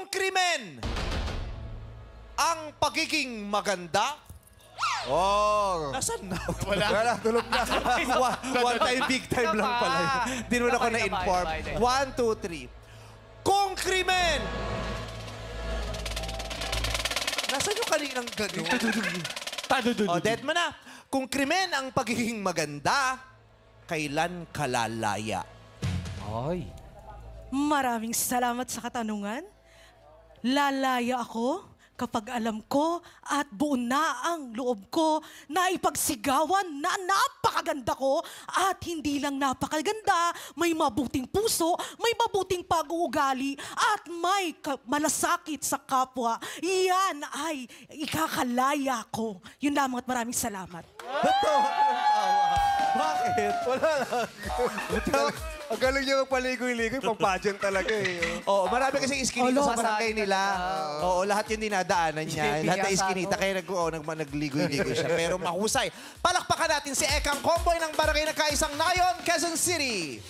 krimen ang pagiging maganda? Oh. Nasaan na? Wala, tulog na. One time, big time lang pala. Di naman ako na-inform. 1, 2, 3. Kung krimen! Nasaan yung kaninang gano'n? O, dead mo na. Kung krimen ang pagiging maganda, kailan kalalaya? Ay. Maraming salamat sa katanungan. Lalaya ako kapag alam ko at buo na ang loob ko na ipagsigawan na napakaganda ko at hindi lang napakaganda, may mabuting puso, may mabuting pag-uugali at may malasakit sa kapwa. Iyan ay ikakalaya ko. Yun lamang at maraming salamat. Natawa ko ng tawa. Bakit? Wala lang. Ang galing niya magpaligoy-ligoy, pang-pageant talaga eh. Oo, marami kasi iskinita sa barangay nila. Oo, lahat yung dinadaanan niya. Lahat na iskinita, kaya nagligoy-ligoy siya. Pero mahusay. Palakpakan natin si Ekang Comboy ng Barangay Nagkaisang Nayon, Quezon City.